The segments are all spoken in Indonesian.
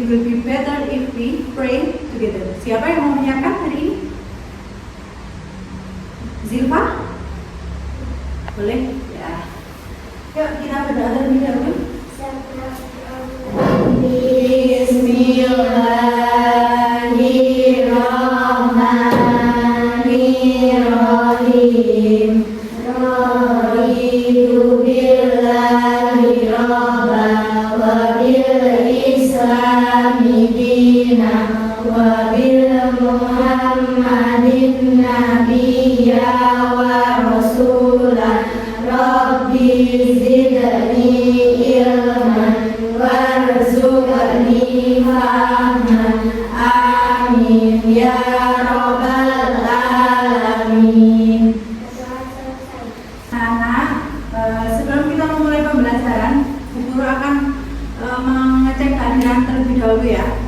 it will be better if we pray together. Siapa yang mau menyiapkan hari ini? Zilfa? Boleh? Ya. Yuk kita berdoa terlebih dahulu. Bismillahirrahmanirrahim. Raditu billahi rabban wa bil islami dinan wa bil muhammadin nabiyya wa rasulan. Rabbi zidni ilman warzuqni fahman. Amin ya rabbal alamin. Sebelum kita memulai pembelajaran, Bu Guru akan mengecek kehadiran terlebih dahulu ya.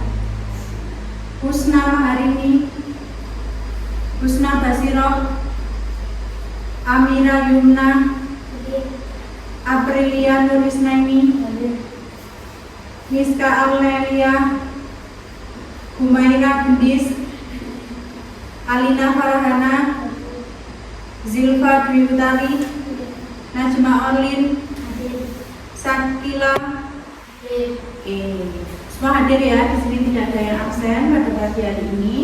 Husna Maharini, Husna Basiroh, Amira Yumna, Aprilia Nurisnaini, Miska Aurelia, Humaira Bendis, Alina Farahana, Zilfa Dwi Utari, Najma Orlin, Sakila. Semua hadir ya, di sini tidak ada yang absen pada pagi hari ini.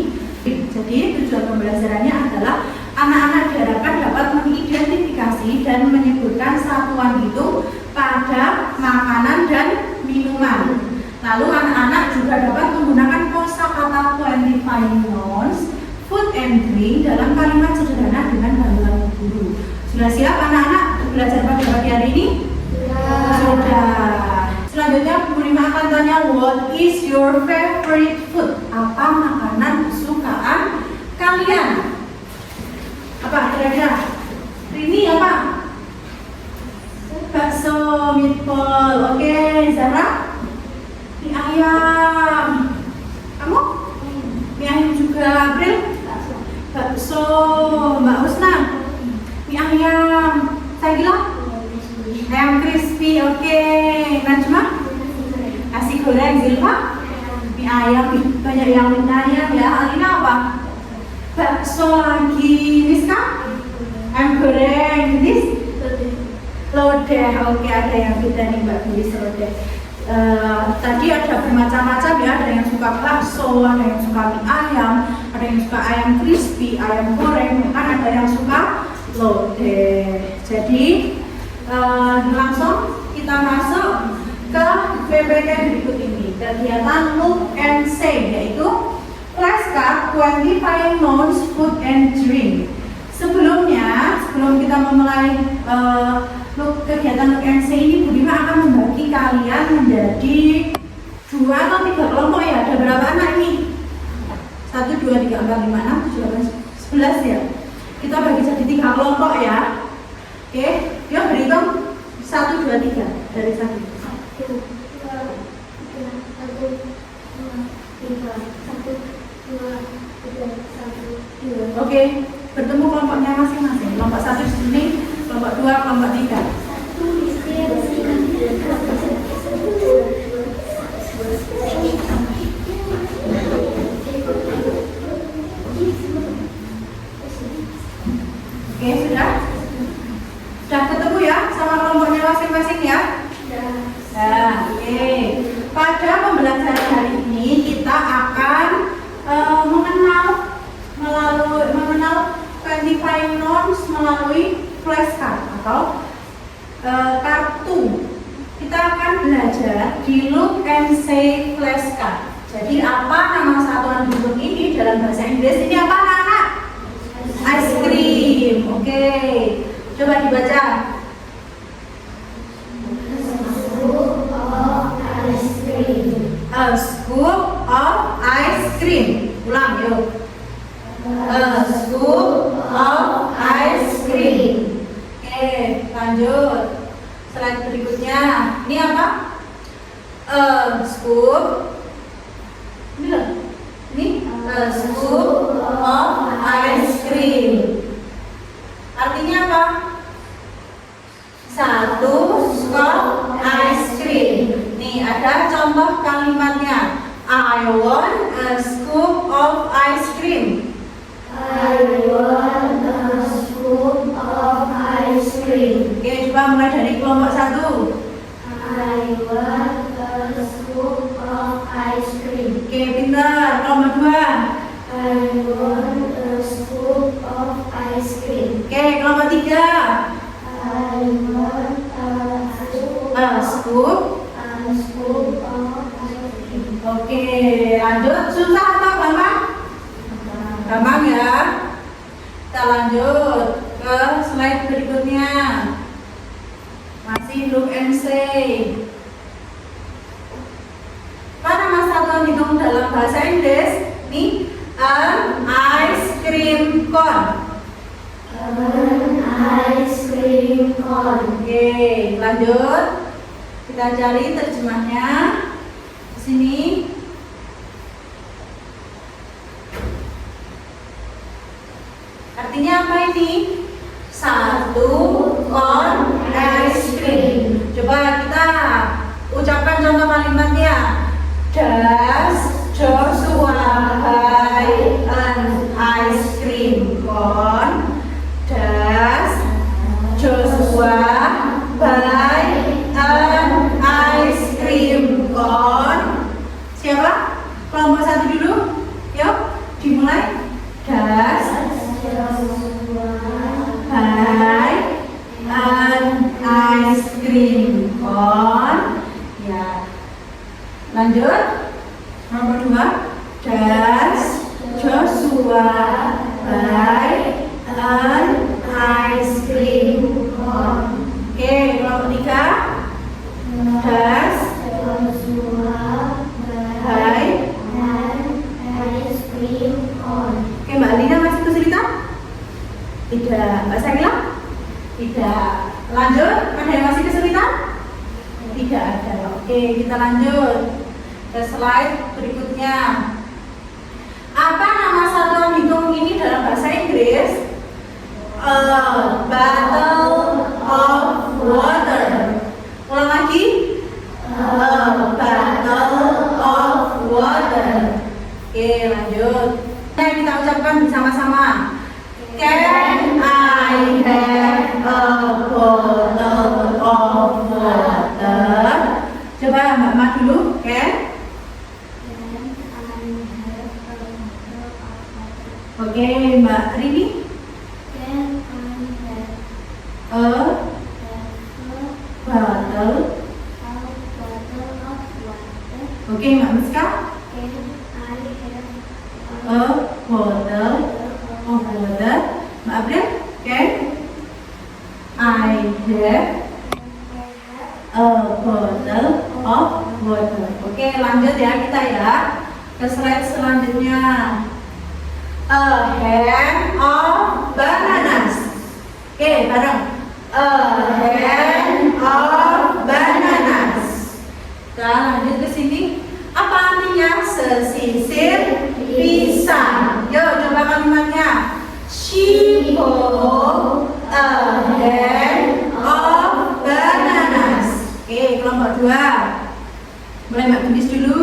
Jadi tujuan pembelajarannya adalah anak-anak diharapkan dapat mengidentifikasi dan menyebutkan satuan hitung pada makanan dan minuman. Lalu anak-anak juga dapat menggunakan kosakata qualifying nouns, food and drink dalam kalimat sederhana dengan bantuan guru. Sudah siap anak-anak belajar pada pagi hari ini? Sudah. Selanjutnya Bu Rima akan tanya, what is your favorite food? Apa makanan kesukaan kalian? Apa kira-kira? Ini apa? Bakso, meatball. Oke, Zahra? Mie ayam. Kamu? Mie ayam juga. April? Bakso. Mbak Husna? Mie ayam. Sagila? Ayam crispy. Oke. Najma? Nasi goreng. Zilfa? Mie ayam. Banyak yang ayam ya. Alina apa? Bakso lagi. Miska? Ayam goreng. This? Lodeh. Oke, ada yang beda nih Mbak Bilis lodeh. Tadi ada bermacam-macam ya. Ada yang suka bakso, ada yang suka mie ayam, ada yang suka ayam crispy, ayam goreng, bahkan ada yang suka lodeh. Jadi langsung kita masuk ke PPT berikut ini. Kegiatan look and say, yaitu flashcard qualifying nouns, food and drink. Sebelum kita memulai kegiatan look and say ini, Bu Rima akan membagi kalian menjadi 2 atau 3 kelompok ya. Ada berapa anak ini? 1, 2, 3, 4, 5, 6, 7, 8, 11 ya. Kita bagi jadi 3 kelompok ya. Oke, yuk berhitung 1, 2, 3 dari 1. 1, 2, 3. Oke, bertemu kelompoknya masing-masing. Kelompok 1 di sini, kelompok 2, kelompok 3. Oke, sudah? Sudah ketemu ya sama kelompoknya masing-masing ya? Nah, oke. Pada pembelajaran hari ini kita akan mengenal qualifying nouns melalui flashcard atau kartu. Kita akan belajar di look and say flashcard. Jadi apa nama satuan hitung ini dalam bahasa Inggris? Ini apa anak-anak? Ice cream. Oke, coba dibaca. A scoop of ice cream. Ulang yuk. A scoop of ice cream. Oke, lanjut. Slide berikutnya. Ini apa? A scoop. Ini loh. Ini a scoop of ice cream. Artinya apa? 1 scoop ice cream. Nih ada contoh kalimatnya. I want a scoop of ice cream. I want a scoop of ice cream. Oke, coba mulai dari kelompok 1. I want a scoop of ice cream. Oke, pintar. Kelompok 2. I want a scoop of ice cream. Oke, kelompok 3. I want A scoop. a scoop of ice cream. Oke, lanjut. Susah atau gampang? Gampang ya. Kita lanjut ke slide berikutnya. Masih look and say. Apa nama satuan hitung dalam bahasa Inggris? Nih, an ice cream cone. An ice cream cone. Oke, lanjut. Kita cari terjemahnya. Di sini. Artinya apa ini? Satu cone ice cream. Coba kita ucapkan contoh kalimatnya. Does Joshua buy an ice cream cone? Does Joshua buy an ice cream cone? Siapa? Kelompok 1 dulu. Yuk, dimulai. Does buy an ice cream cone? Ya. Lanjut. Nomor 2. Does Joshua buy an ice cream cone? Oke, kelompok 3. Does buy an ice cream cone. Oke, Mbak Lina masih kesulitan? Tidak. Mbak Sakila? Tidak. Lanjut, ada yang masih kesulitan? Tidak ada. Oke, kita lanjut ke slide berikutnya. Apa nama satuan hitung ini dalam bahasa Inggris? A bottle of water. Ulang lagi. A bottle of water. Oke, lanjut. Nah, kita ucapkan bersama-sama. Can I have a bottle of water? Coba Mbak Ma dulu, can? Oke, Mbak Rini. A bottle. Oke, Mbak Miska. A bottle of water. Mbak April, can? I have a bottle of water. Oke, lanjut ya kita ya ke slide selanjutnya. A hand of bananas. Oke, bareng. A hand of bananas. Kita lanjut ke sini. Apa artinya sesisir pisang? Yuk, coba kalimatnya. She bought a hand of bananas. Oke, kelompok 2. Mulai Mbak tulis dulu.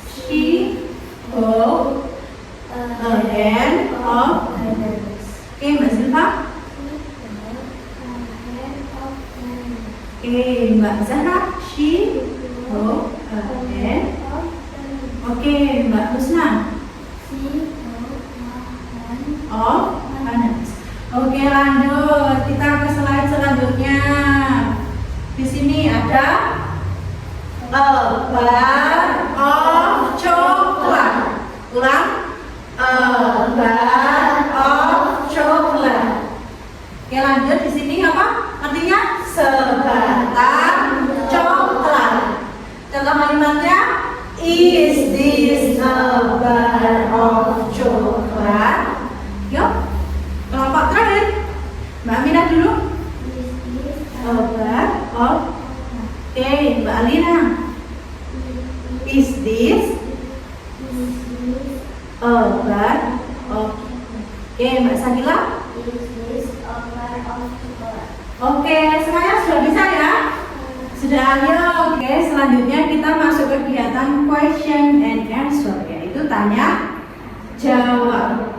She bought a hand of bananas. Oke, Mbak Silva. Oke, Mbak Zahra. She bought a hand. Oke, Mbak Husna. Of bananas. Oke, lanjut. Kita ke slide selanjutnya. Di sini ada a bar of chocolate. Ulang. A bar of chocolate. Oke, lanjut. Di sini apa? Artinya sebatang coklat. Contoh kalimatnya. Is this a bar of chocolate? Yuk, kelompok terakhir. Mbak Aminah dulu. A bar of. Oke, Mbak Alina. Is this a bar of. Oke, Mbak Sakila. Oke, semuanya sudah bisa ya? Sudah, ayo. Oke, selanjutnya kita masuk ke kegiatan question and answer, yaitu tanya jawab.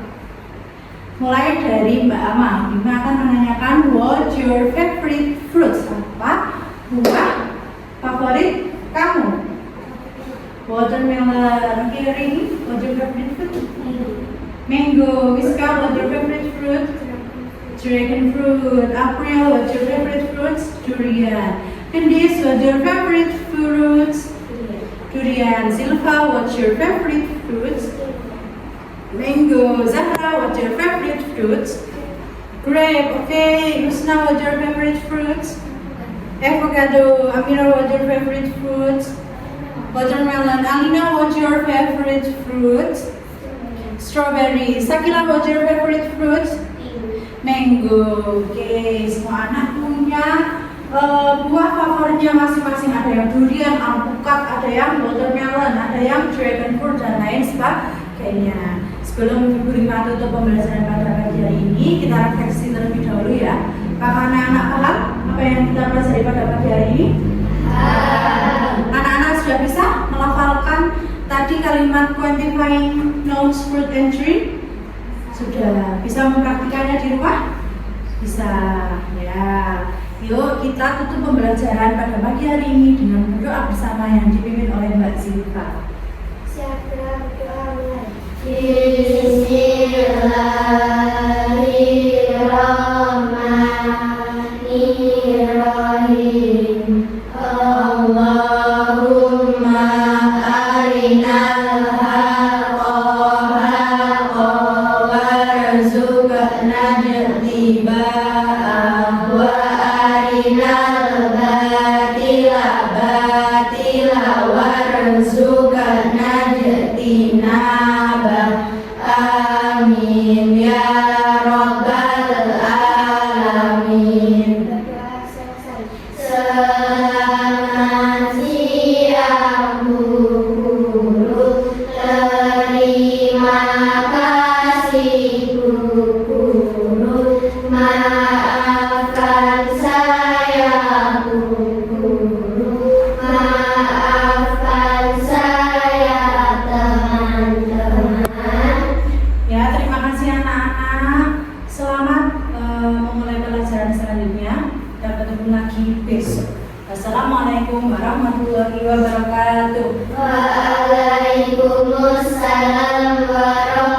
Mulai dari Mbak Ama. Bima akan menanyakan what's your favorite fruits? Apa buah favorit kamu? Watermelon. Okay, Rini, what's your favorite fruit? Mango. Miska, what's your favorite fruit? Dragon fruit. April, what's your favorite fruit? Durian. Candice, what's your favorite fruit? Durian. Silva, what's your favorite fruit? Mango. Zahra, what's your favorite fruit? Grape. Okay. Husna, what's your favorite fruit? Avocado. Amira, what's your favorite fruit? Watermelon. Alina, what's your favorite fruit? Strawberry. Sakila, what's your favorite fruit? Mango. Oke, semua anak punya buah favoritnya masing-masing. Ada yang durian, alpukat, ada yang watermelon, ada yang dragon fruit dan lain sebagainya. Sebelum Ibu Rima tutup pembelajaran pada pagi hari ini, kita refleksi terlebih dahulu ya. Apakah anak-anak paham apa yang kita pelajari pada pagi hari ini? Anak-anak sudah bisa melafalkan tadi kalimat quantifying nouns, fruit, and tree? Sudah bisa mempraktikannya di rumah? Bisa ya. Yuk kita tutup pembelajaran pada pagi hari ini dengan berdoa bersama yang dipimpin oleh Mbak Zilfa. Siapa berdoa mulai? Bismillahirrahmanirrahim. Allahumma arinal haqqa haqqa warzuqna ittiba'ah wa arinal batila batila warzuqna ijtinabah. Amin ya rabbal alamin. Selamat siang guru, terima kasih guru, maafkan saya guru, maafkan saya teman-teman. Ya, terima kasih anak-anak. Selamat memulai pelajaran selanjutnya. Kita ketemu lagi besok. Assalamualaikum warahmatullahi wabarakatuh. Waalaikumsalam warahmatullahi